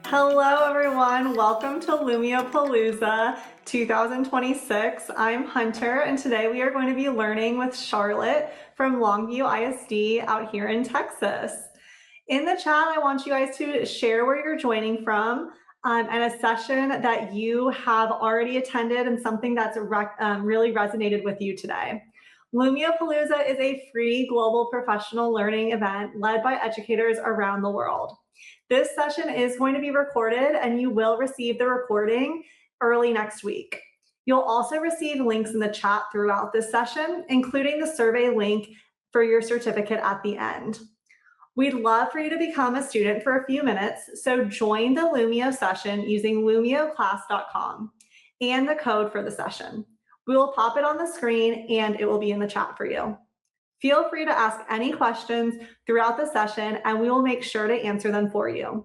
Hello, everyone. Welcome to Lumio Palooza 2026. I'm Hunter, and today we are going to be learning with Charlotte from Longview ISD out here in Texas. In the chat, I want you guys to share where you're joining from and a session that you have already attended and something that's really resonated with you today. Lumio Palooza is a free global professional learning event led by educators around the world. This session is going to be recorded and you will receive the recording early next week. You'll also receive links in the chat throughout this session, including the survey link for your certificate at the end. We'd love for you to become a student for a few minutes, so join the Lumio session using lumioclass.com and the code for the session. We will pop it on the screen and it will be in the chat for you. Feel free to ask any questions throughout the session and we will make sure to answer them for you.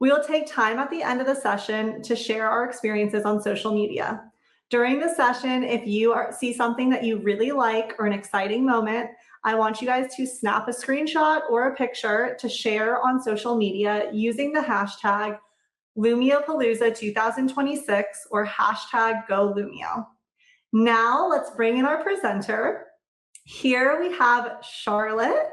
We will take time at the end of the session to share our experiences on social media. During the session, if you see something that you really like or an exciting moment, I want you guys to snap a screenshot or a picture to share on social media using the hashtag LumioPalooza 2026 or hashtag GoLumio. Now let's bring in our presenter. Here we have Charlotte.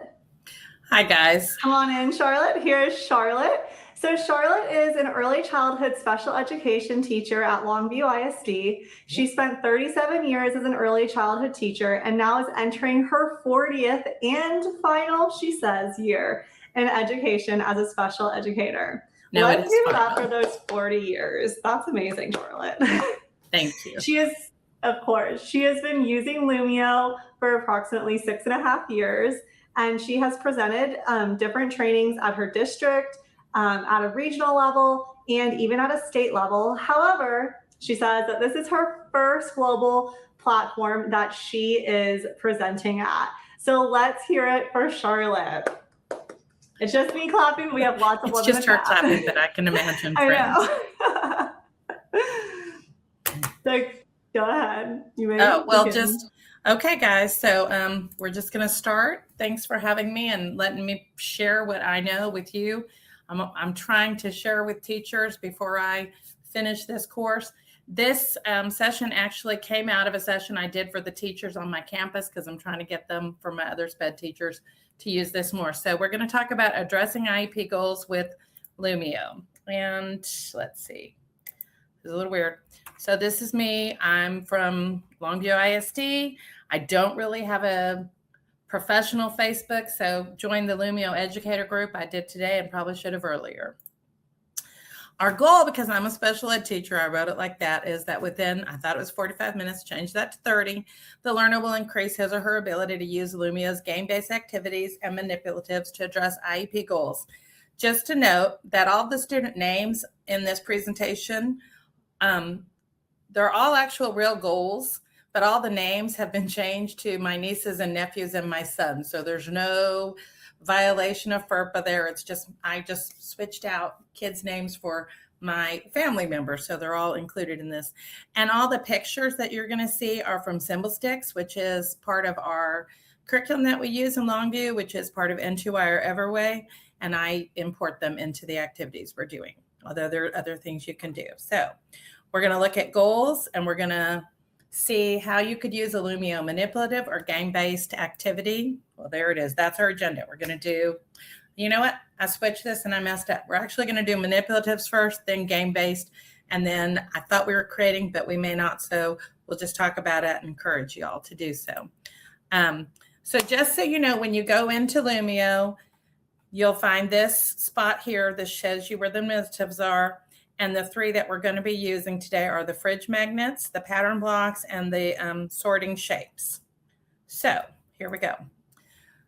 Hi, guys. Come on in, Charlotte. Here's Charlotte. So Charlotte is an early childhood special education teacher at Longview ISD. She spent 37 years as an early childhood teacher and now is entering her 40th and final, she says, year in education as a special educator. No, Let's give it up for those 40 years. That's amazing, Charlotte. Thank you. She has been using Lumio for approximately 6.5 years, and she has presented different trainings at her district, at a regional level, and even at a state level. However, she says that this is her first global platform that she is presenting at. So let's hear it for Charlotte. It's just me clapping. We have lots of love in the chat. It's just her clapping, but I can imagine friends. I know. So go ahead. You may Okay, guys. So we're just going to start. Thanks for having me and letting me share what I know with you. I'm trying to share with teachers before I finish this course. This session actually came out of a session I did for the teachers on my campus because I'm trying to get them for my other SPED teachers to use this more. So we're going to talk about addressing IEP goals with Lumio. And let's see. It's a little weird. So this is me. I'm from Longview ISD. I don't really have a professional Facebook, so join the Lumio educator group. I did today and probably should have earlier. Our goal, because I'm a special ed teacher, I wrote it like that, is that within, I thought it was 45 minutes, change that to 30, the learner will increase his or her ability to use Lumio's game-based activities and manipulatives to address IEP goals. Just to note that all the student names in this presentation, they're all actual real goals, but all the names have been changed to my nieces and nephews and my son. So there's no violation of FERPA there. It's just, I just switched out kids' names for my family members. So they're all included in this. And all the pictures that you're going to see are from Symbol Sticks, which is part of our curriculum that we use in Longview, which is part of N2I or Everway. And I import them into the activities we're doing, although there are other things you can do. So we're going to look at goals and we're going to see how you could use a Lumio manipulative or game-based activity. Well, there it is. That's our agenda. We're going to do, you know what? I switched this and I messed up. We're actually going to do manipulatives first, then game-based. And then I thought we were creating, but we may not. So we'll just talk about it and encourage you all to do so. So just so you know, when you go into Lumio, you'll find this spot here. This shows you where the manipulatives are. And the three that we're going to be using today are the fridge magnets, the pattern blocks, and the sorting shapes. So here we go.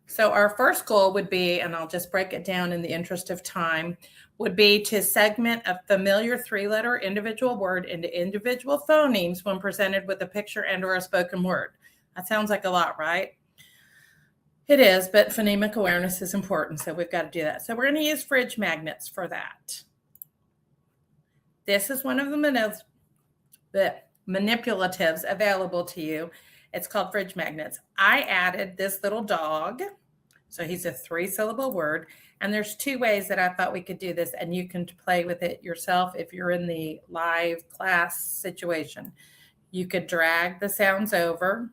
So our first goal would be, and I'll just break it down in the interest of time, would be to segment a familiar three-letter individual word into individual phonemes when presented with a picture and or a spoken word. That sounds like a lot, right? It is, but phonemic awareness is important, so we've got to do that. So we're going to use fridge magnets for that. This is one of the manipulatives available to you. It's called fridge magnets. I added this little dog. So he's a 3-syllable word. And there's 2 ways that I thought we could do this. And you can play with it yourself if you're in the live class situation. You could drag the sounds over.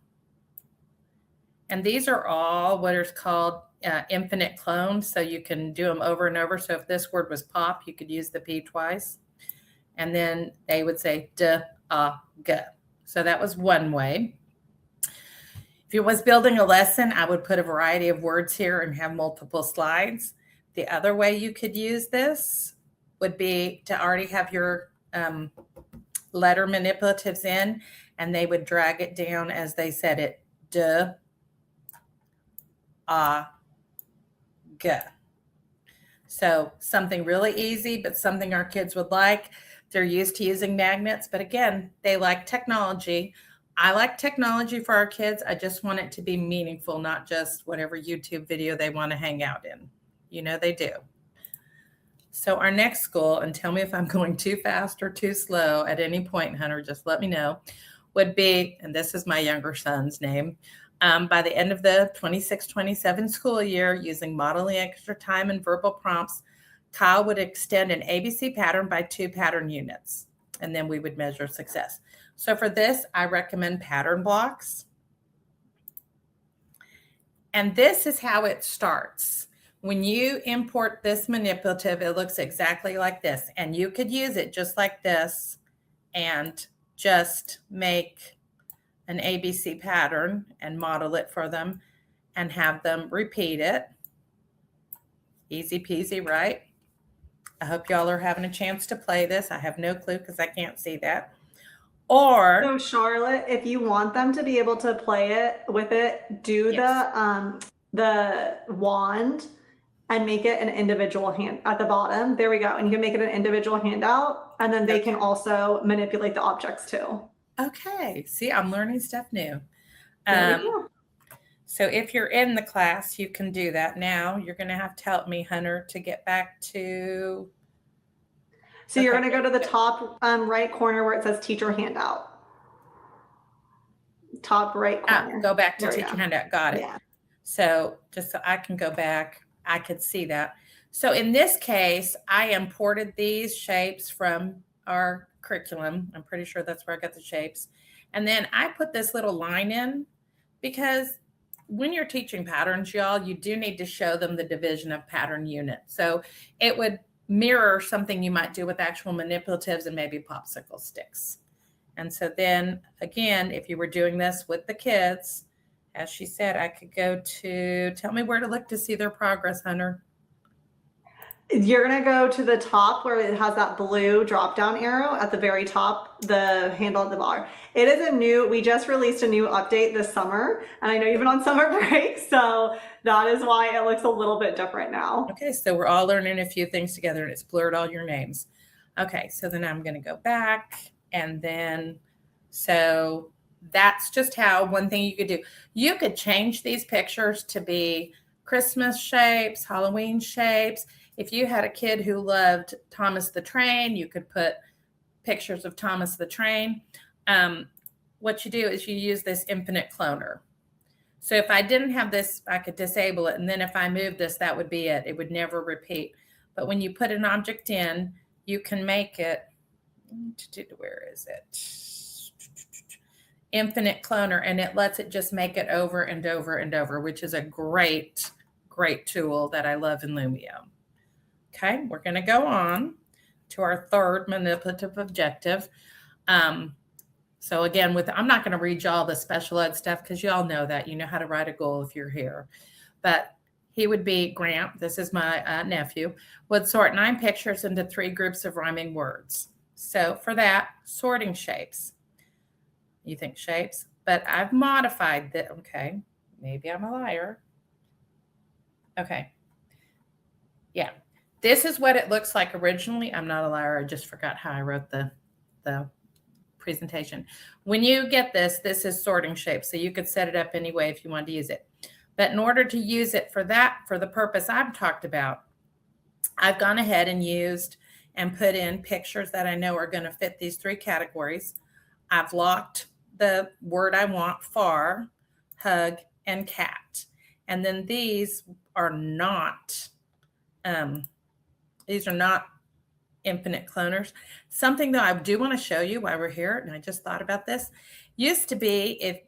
And these are all what is called infinite clones. So you can do them over and over. So if this word was pop, you could use the P twice. And then they would say d, g. So that was one way. If you was building a lesson, I would put a variety of words here and have multiple slides. The other way you could use this would be to already have your letter manipulatives in, and they would drag it down as they said it. D, g. So something really easy, but something our kids would like. They're used to using magnets, but again, they like technology. I like technology for our kids. I just want it to be meaningful, not just whatever YouTube video they want to hang out in. You know they do. So our next goal, and tell me if I'm going too fast or too slow at any point, Hunter, just let me know, would be, and this is my younger son's name, by the end of the 26-27 school year, using modeling extra time and verbal prompts, Kyle would extend an ABC pattern by 2 pattern units, and then we would measure success. So for this, I recommend pattern blocks. And this is how it starts. When you import this manipulative, it looks exactly like this. And you could use it just like this and just make an ABC pattern and model it for them and have them repeat it. Easy peasy, right? I hope y'all are having a chance to play this. I have no clue because I can't see that. Or So Charlotte, if you want them to be able to play it with it, do yes. the wand and make it an individual hand at the bottom. There we go. And you can make it an individual handout, and then they can also manipulate the objects too. Okay. See, I'm learning stuff new. There we go. So if you're in the class, you can do that now. You're going to have to help me, Hunter, to get back to. So you're going to go to the top right corner where it says teacher handout. Top right corner. Go back to teacher handout. Got it. Yeah. So just so I can go back, I could see that. So in this case, I imported these shapes from our curriculum. I'm pretty sure that's where I got the shapes. And then I put this little line in because when you're teaching patterns, y'all, you do need to show them the division of pattern unit. So it would mirror something you might do with actual manipulatives and maybe popsicle sticks. And so then again, if you were doing this with the kids, as she said, I could go to, tell me where to look to see their progress, Hunter. You're going to go to the top where it has that blue drop down arrow at the very top, the handle at the bar. It is we just released a new update this summer, and I know you've been on summer break, so that is why it looks a little bit different now. Okay, so we're all learning a few things together, and it's blurred all your names. Okay, so then I'm going to go back, and then, so that's just how one thing you could do. You could change these pictures to be Christmas shapes, Halloween shapes. If you had a kid who loved Thomas the Train, you could put pictures of Thomas the Train. What you do is you use this infinite cloner. So if I didn't have this, I could disable it. And then if I moved this, that would be it. It would never repeat. But when you put an object in, you can make it, where is it? Infinite cloner, and it lets it just make it over and over and over, which is a great, great tool that I love in Lumio. Okay, we're going to go on to our third manipulative objective. So again, I'm not going to read y'all the special ed stuff because y'all know that. You know how to write a goal if you're here. But he would be, Grant, this is my nephew, would sort 9 pictures into 3 groups of rhyming words. So for that, sorting shapes. You think shapes? But I've modified that. Okay, maybe I'm a liar. Okay. Yeah. This is what it looks like originally. I'm not a liar. I just forgot how I wrote the presentation. When you get this is sorting shape. So you could set it up any way if you wanted to use it. But in order to use it for the purpose I've talked about, I've gone ahead and used and put in pictures that I know are going to fit these 3 categories. I've locked the word I want, far, hug, and cat. And then these are not infinite cloners. Something that I do want to show you while we're here, and I just thought about this, used to be if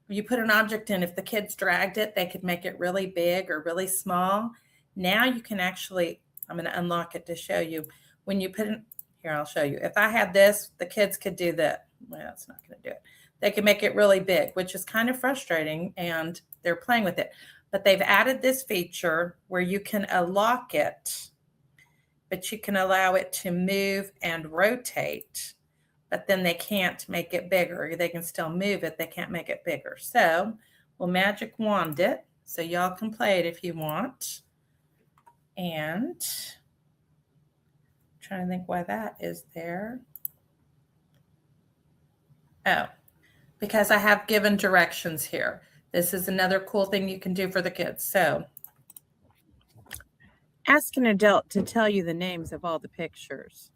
you put an object in, if the kids dragged it, they could make it really big or really small. Now you can actually, I'm going to unlock it to show you. When you put it, here, I'll show you. If I had this, the kids could do that. Well, it's not going to do it. They can make it really big, which is kind of frustrating, and they're playing with it. But they've added this feature where you can unlock it, but you can allow it to move and rotate, but then they can't make it bigger. They can still move it. They can't make it bigger. So we'll magic wand it so y'all can play it if you want. And I'm trying to think why that is there. Oh, because I have given directions here. This is another cool thing you can do for the kids. So ask an adult to tell you the names of all the pictures.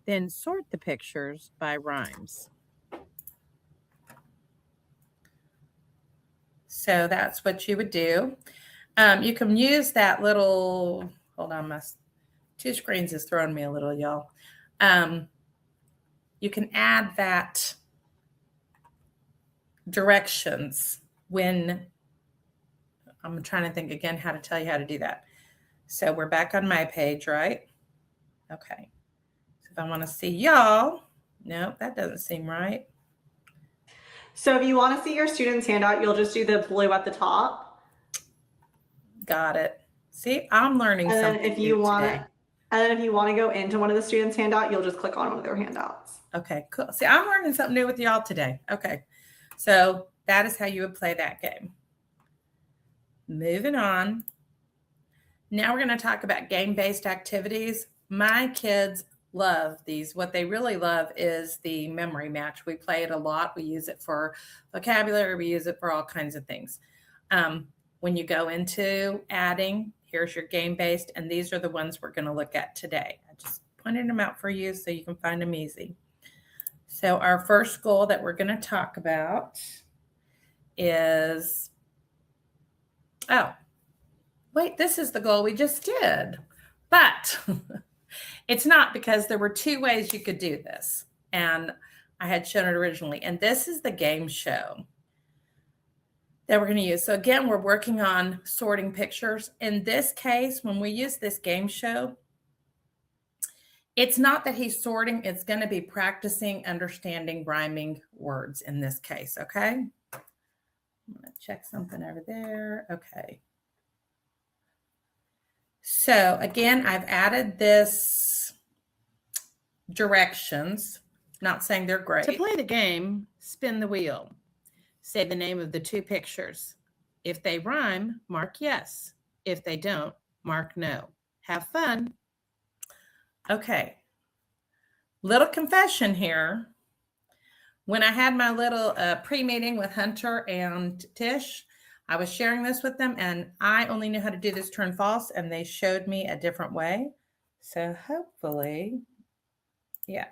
Then sort the pictures by rhymes. So that's what you would do. You can use that little, hold on, my two screens is throwing me a little, y'all. You can add that directions when, I'm trying to think again how to tell you how to do that. So we're back on my page, right? Okay. So if I want to see y'all, no, that doesn't seem right. So if you want to see your student's handout, you'll just do the blue at the top. Got it. See, I'm learning something And then if you want to go into one of the students' handout, you'll just click on one of their handouts. Okay, cool. See, I'm learning something new with y'all today. Okay. So that is how you would play that game. Moving on. Now we're going to talk about game-based activities. My kids love these. What they really love is the memory match. We play it a lot. We use it for vocabulary. We use it for all kinds of things. When you go into adding, here's your game-based, and these are the ones we're going to look at today. I just pointed them out for you so you can find them easy. So our first goal that we're going to talk about is, oh, wait, this is the goal we just did. But it's not, because there were two ways you could do this. And I had shown it originally. And this is the game show that we're going to use. So again, we're working on sorting pictures. In this case, when we use this game show, it's not that he's sorting. It's going to be practicing understanding rhyming words in this case. Okay. I'm going to check something over there. Okay. So again, I've added this directions, not saying they're great. To play the game, spin the wheel. Say the name of the two pictures. If they rhyme, mark yes. If they don't, mark no. Have fun. Okay. Little confession here. When I had my little pre-meeting with Hunter and Tish, I was sharing this with them, and I only knew how to do this turn false, and they showed me a different way. So hopefully, yeah,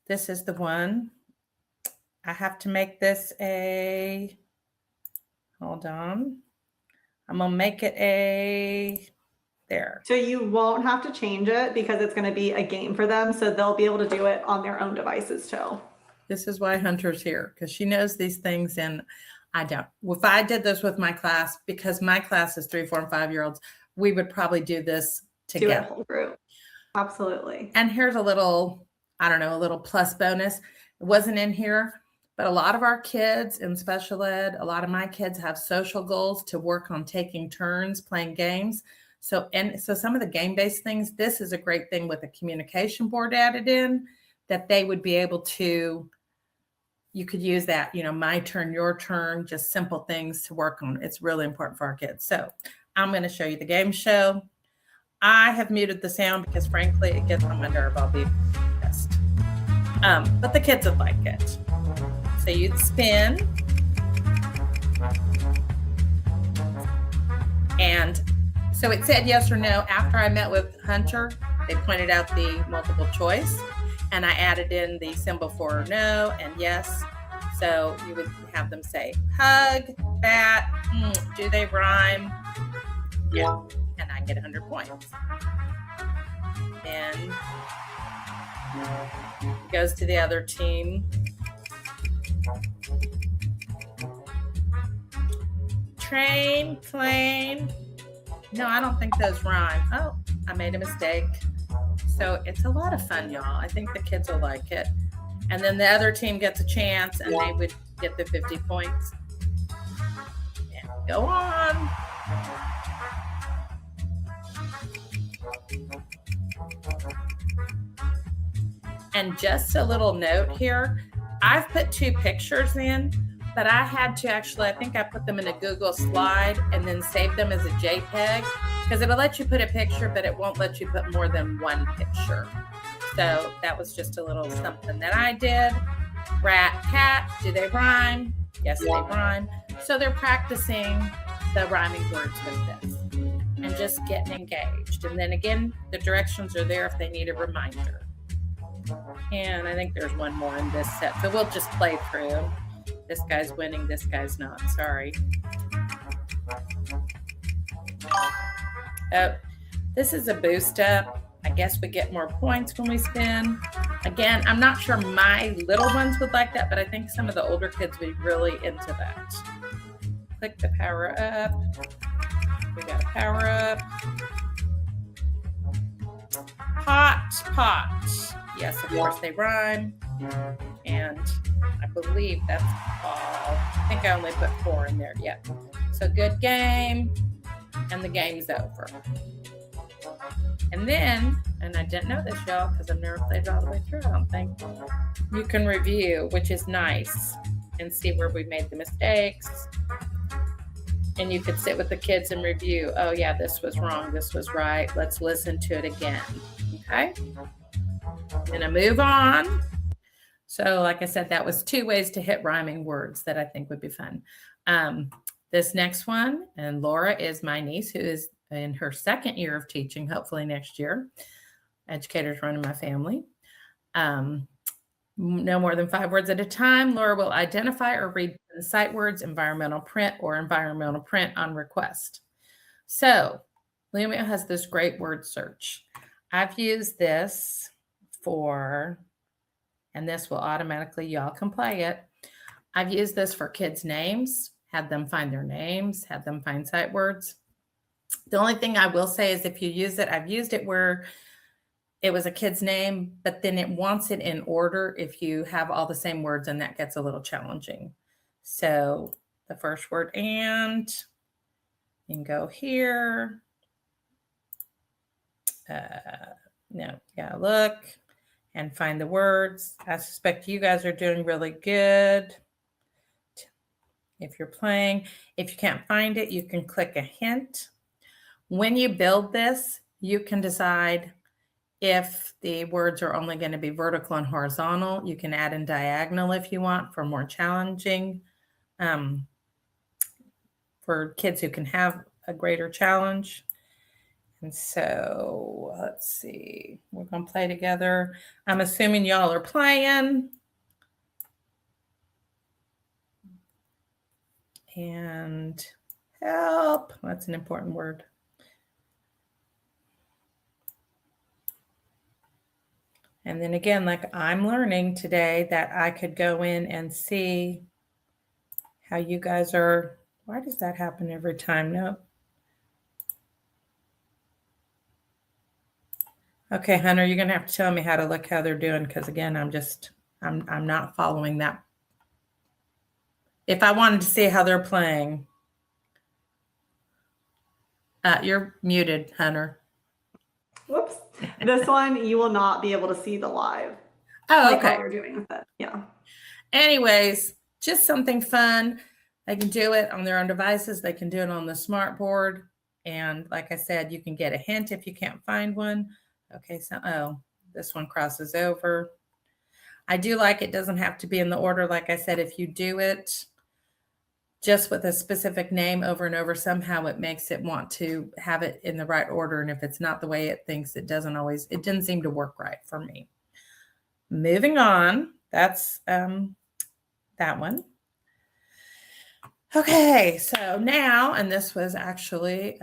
this is the one. I have to make this a, hold on. I'm going to make it a, there. So you won't have to change it because it's going to be a game for them. So they'll be able to do it on their own devices too. This is why Hunter's here, because she knows these things and I don't. If I did this with my class, because my class is 3, 4, and 5-year-olds, we would probably do this together. Do a whole group. Absolutely. And here's a little, I don't know, a little plus bonus. It wasn't in here, but a lot of our kids in special ed, a lot of my kids have social goals to work on taking turns playing games. So some of the game-based things, this is a great thing with a communication board added in, that they would be able to, you could use that, my turn, your turn, just simple things to work on. It's really important for our kids. So I'm going to show you the game show. I have muted the sound because frankly, it gets on my nerve. I'll be honest. But the kids would like it. So you'd spin. And so it said yes or no. After I met with Hunter, they pointed out the multiple choice. And I added in the symbol for no and yes. So you would have them say hug, bat, do they rhyme? Yeah, and I get 100 points. Then it goes to the other team. Train, plane. No, I don't think those rhyme. Oh, I made a mistake. So it's a lot of fun, y'all. I think the kids will like it. And then the other team gets a chance and they would get the 50 points. And go on. And just a little note here, I've put 2 pictures in, but I had to actually, I think I put them in a Google slide and then save them as a JPEG, because it'll let you put a picture, but it won't let you put more than one picture. So that was just a little something that I did. Rat, cat, do they rhyme? Yes, they rhyme. So they're practicing the rhyming words with this and just getting engaged. And then again, the directions are there if they need a reminder. And I think there's one more in this set. So we'll just play through. This guy's winning, this guy's not. Sorry. Oh, this is a boost up. I guess we get more points when we spin. Again, I'm not sure my little ones would like that, but I think some of the older kids would be really into that. Click the power up. We got a power up. Hot pot. Yes, of course they rhyme. And I believe that's all. I think I only put 4 in there. Yep. So good game. And the game's over. And then, and I didn't know this, y'all, because I've never played it all the way through, I don't think. You can review, which is nice, and see where we made the mistakes. And you could sit with the kids and review. Oh, yeah, this was wrong. This was right. Let's listen to it again. Okay? Then I move on. So, like I said, that was 2 ways to hit rhyming words that I think would be fun. This next one, and Laura is my niece who is in her 2nd year of teaching, hopefully next year. Educators running my family. No more than 5 words at a time. Laura will identify or read sight words, environmental print, or environmental print on request. So Lumio has this great word search. I've used this for, and this will automatically, y'all can play it. I've used this for kids' names, had them find their names, had them find sight words. The only thing I will say is if you use it, I've used it where it was a kid's name, but then it wants it in order if you have all the same words, and that gets a little challenging. So the first word, and you can go here. No, yeah, look and find the words. I suspect you guys are doing really good. If you're playing, if you can't find it, you can click a hint. When you build this, you can decide if the words are only going to be vertical and horizontal. You can add in diagonal if you want for more challenging, for kids who can have a greater challenge. And so let's see, we're going to play together. I'm assuming y'all are playing. And help, that's an important word. And then again, like I'm learning today that I could go in and see how you guys are. Why does that happen every time? No. Okay, Hunter, you're going to have to tell me how to look how they're doing, because again, I'm not following that. If I wanted to see how they're playing. You're muted, Hunter. Whoops. This one, you will not be able to see the live. Oh, okay. How we're doing with it. Yeah. Anyways, just something fun. They can do it on their own devices. They can do it on the smart board. And like I said, you can get a hint if you can't find one. Okay, so, this one crosses over. I do like it doesn't have to be in the order. Like I said, if you do it just with a specific name over and over, somehow it makes it want to have it in the right order. And if it's not the way it thinks, it didn't seem to work right for me. Moving on, that's that one. Okay, so now, and this was actually,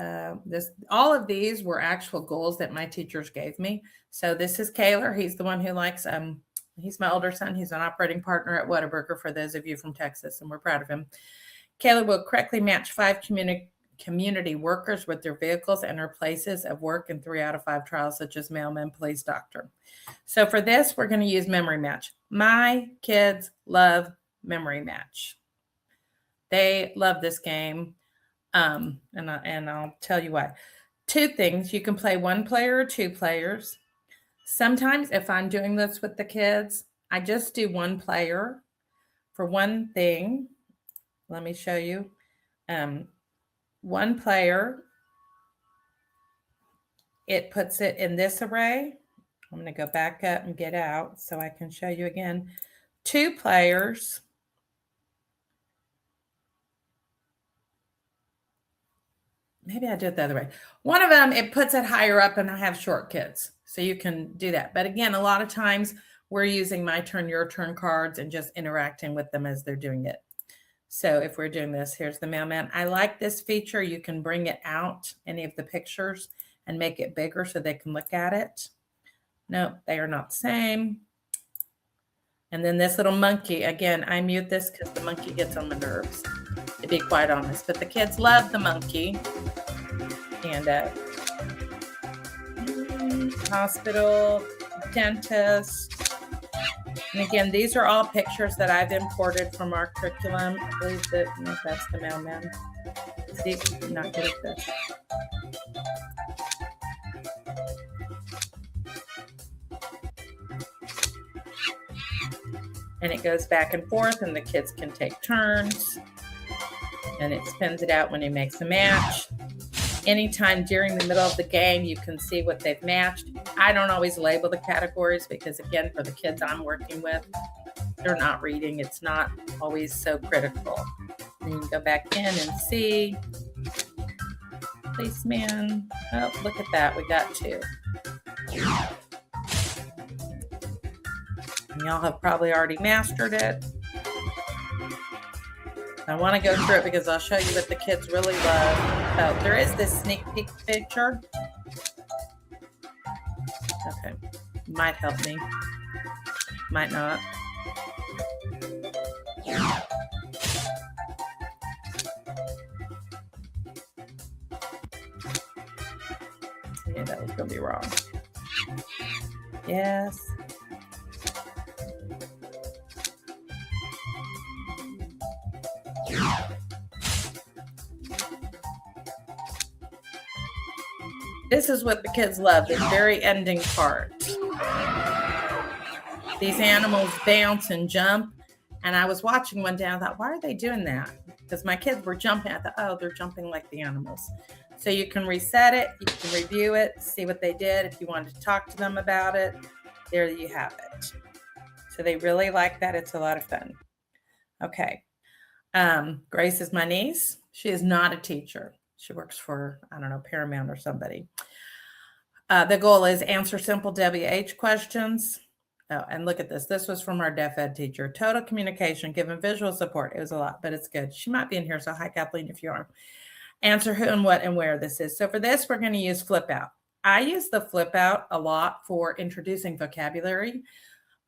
all of these were actual goals that my teachers gave me. So this is Kaler. He's the one who likes, he's my older son. He's an operating partner at Whataburger, for those of you from Texas, and we're proud of him. Kaler will correctly match 5 community workers with their vehicles and their places of work in 3 out of 5 trials, such as mailman, police, doctor. So for this, we're going to use memory match. My kids love memory match. They love this game, and I'll tell you why. 2 things. You can play 1 player or 2 players. Sometimes if I'm doing this with the kids, I just do 1 player for one thing. Let me show you. 1 player, it puts it in this array. I'm going to go back up and get out so I can show you again. 2 players. Maybe I did it the other way. One of them, it puts it higher up, and I have short kids, so you can do that. But again, a lot of times we're using my turn, your turn cards and just interacting with them as they're doing it. So if we're doing this, here's the mailman. I like this feature. You can bring it out, any of the pictures, and make it bigger so they can look at it. No, they are not the same. And then this little monkey, again, I mute this because the monkey gets on my nerves, to be quite honest. But the kids love the monkey. And hospital, dentist. And again, these are all pictures that I've imported from our curriculum. I believe that, no, that's the mailman. See, I'm not good at this. And it goes back and forth, and the kids can take turns. And it spins it out when he makes a match. Anytime during the middle of the game, you can see what they've matched. I don't always label the categories because, again, for the kids I'm working with, they're not reading. It's not always so critical. And you can go back in and see. Policeman. Oh, look at that. We got 2. And y'all have probably already mastered it. I want to go through it because I'll show you what the kids really love. Oh, there is this sneak peek picture. Okay. Might help me. Might not. Yeah, that was going to be wrong. Yes. This is what the kids love, the very ending part. These animals bounce and jump. And I was watching one day, I thought, why are they doing that? Because my kids were jumping. I thought, oh, they're jumping like the animals. So you can reset it, you can review it, see what they did. If you wanted to talk to them about it, there you have it. So they really like that. It's a lot of fun. Okay. Grace is my niece. She is not a teacher. She works for, I don't know, Paramount or somebody. The goal is answer simple WH questions. Oh, and look at this. This was from our deaf ed teacher. Total communication, given visual support. It was a lot, but it's good. She might be in here. So hi, Kathleen, if you are. Answer who and what and where this is. So for this, we're going to use flip out. I use the flip out a lot for introducing vocabulary.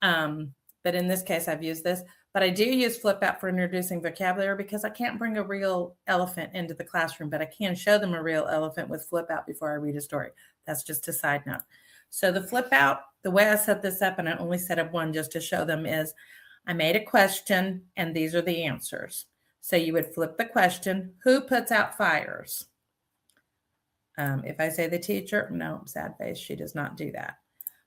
But in this case, I've used this. But I do use flip out for introducing vocabulary because I can't bring a real elephant into the classroom, but I can show them a real elephant with flip out before I read a story. That's just a side note. So the flip out, the way I set this up, and I only set up one just to show them, is I made a question and these are the answers. So you would flip the question, who puts out fires? If I say the teacher, no, sad face, she does not do that.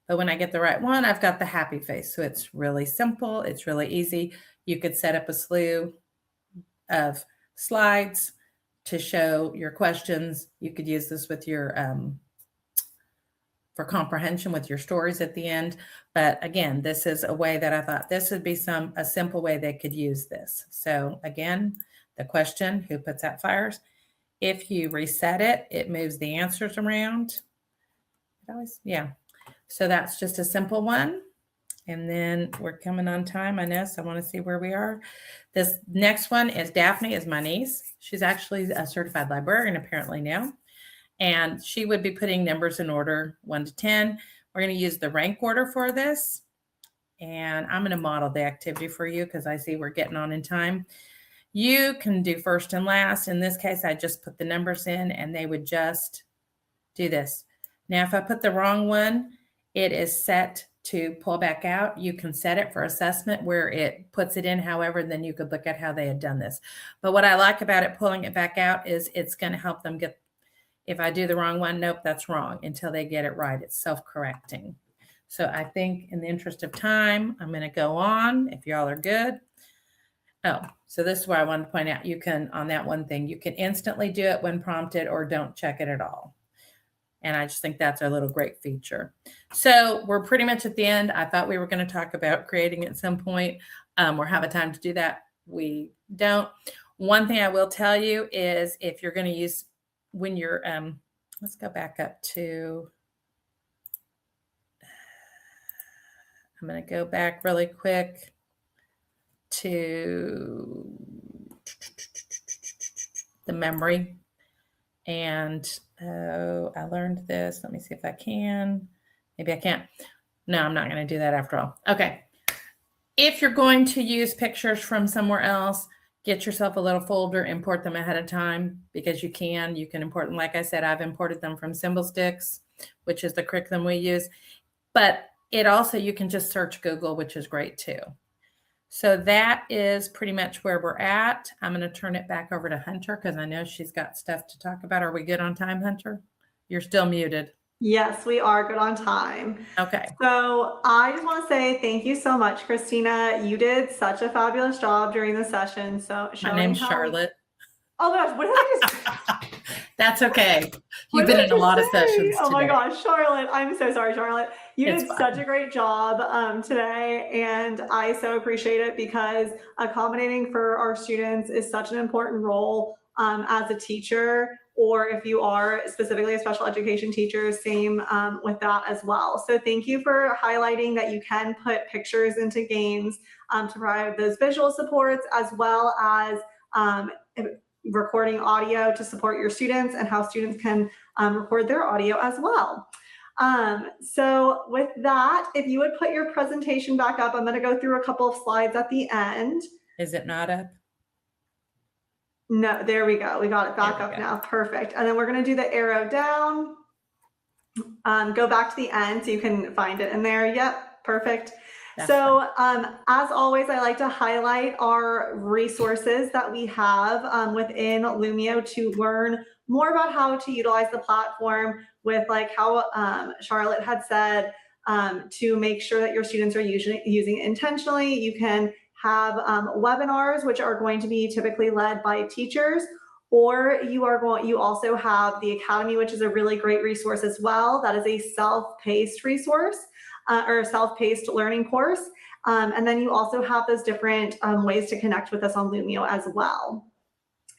But when I get the right one, I've got the happy face. So it's really simple. It's really easy. You could set up a slew of slides to show your questions. You could use this with your, for comprehension with your stories at the end. But again, this is a way that I thought this would be a simple way they could use this. So again, the question, who puts out fires? If you reset it, it moves the answers around. Yeah. So that's just a simple one. And then we're coming on time, I know, so I want to see where we are. This next one is Daphne, is my niece. She's actually a certified librarian apparently now. And she would be putting numbers in order 1 to 10. We're going to use the rank order for this. And I'm going to model the activity for you because I see we're getting on in time. You can do first and last. In this case, I just put the numbers in and they would just do this. Now, if I put the wrong one, it is set to pull back out. You can set it for assessment where it puts it in. However, then you could look at how they had done this. But what I like about it pulling it back out is it's going to help them get, if I do the wrong one, nope, that's wrong, until they get it right. It's self-correcting. So I think in the interest of time, I'm going to go on if y'all are good. Oh, so this is where I wanted to point out, you can, on that one thing, you can instantly do it when prompted or don't check it at all. And I just think that's a little great feature. So we're pretty much at the end. I thought we were going to talk about grading at some point or have a time to do that. We don't. One thing I will tell you is if you're going to use, when you're, let's go back up to, I'm going to go back really quick to the memory. And I learned this. Let me see if I can. Maybe I can't. No, I'm not going to do that after all. Okay. If you're going to use pictures from somewhere else, get yourself a little folder, import them ahead of time because you can import them. Like I said, I've imported them from Symbol Sticks, which is the curriculum we use. But it also, you can just search Google, which is great too. So that is pretty much where we're at. I'm going to turn it back over to Hunter because I know she's got stuff to talk about. Are we good on time, Hunter? You're still muted. Yes, we are good on time. Okay. So I just want to say thank you so much, Christina. You did such a fabulous job during the session. So My name's Charlotte. Oh my gosh, what did I just That's okay. You've been in a lot of sessions Oh my today. gosh, Charlotte. I'm so sorry, Charlotte. You It's did fine. such a great job today, and I so appreciate it because accommodating for our students is such an important role as a teacher, or if you are specifically a special education teacher, same with that as well. So thank you for highlighting that you can put pictures into games to provide those visual supports, as well as recording audio to support your students and how students can record their audio as well. So with that, if you would put your presentation back up, I'm going to go through a couple of slides at the end. Is it not up? No, there we go. We got it back up now. Perfect. And then we're going to do the arrow down. Go back to the end so you can find it in there. Yep, perfect. So as always, I like to highlight our resources that we have within Lumio to learn more about how to utilize the platform with, like how Charlotte had said, to make sure that your students are using it intentionally. You can have webinars, which are going to be typically led by teachers, or you also have the Academy, which is a really great resource as well. That is a self-paced resource. Or a self-paced learning course. And then you also have those different ways to connect with us on Lumio as well.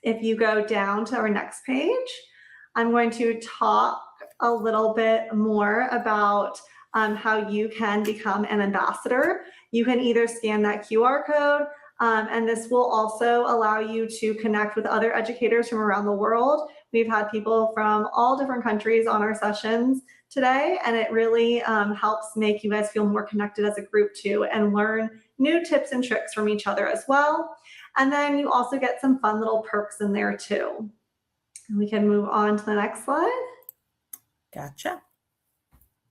If you go down to our next page, I'm going to talk a little bit more about how you can become an ambassador. You can either scan that QR code, and this will also allow you to connect with other educators from around the world. We've had people from all different countries on our sessions today, and it really helps make you guys feel more connected as a group too, and learn new tips and tricks from each other as well. And then you also get some fun little perks in there too. We can move on to the next slide. Gotcha.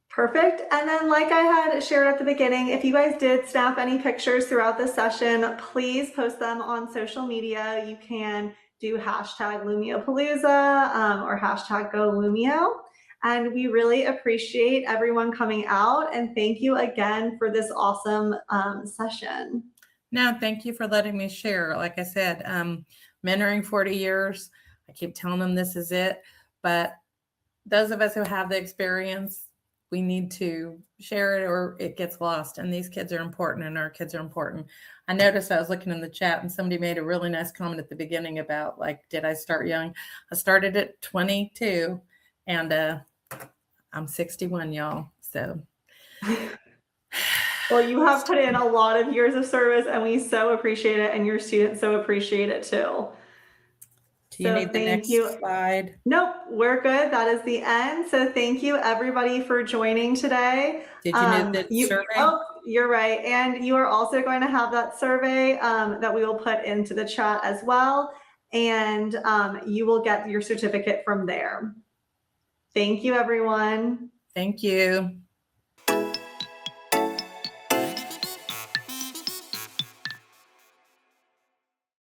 Perfect. And then, like I had shared at the beginning, if you guys did snap any pictures throughout the session, please post them on social media. You can do hashtag LumioPalooza or hashtag GoLumio. And we really appreciate everyone coming out. And thank you again for this awesome session. No, thank you for letting me share. Like I said, mentoring 40 years, I keep telling them this is it. But those of us who have the experience, we need to share it or it gets lost. And these kids are important and our kids are important. I noticed I was looking in the chat and somebody made a really nice comment at the beginning about, like, did I start young? I started at 22 and I'm 61, y'all. So Well, you have put in a lot of years of service, and we so appreciate it, and your students so appreciate it too. Do you So need the thank next you. slide? Nope, we're good. That is the end. So thank you everybody for joining today. Did you need the survey? Oh, you're right. And you are also going to have that survey that we will put into the chat as well. And you will get your certificate from there. Thank you, everyone. Thank you.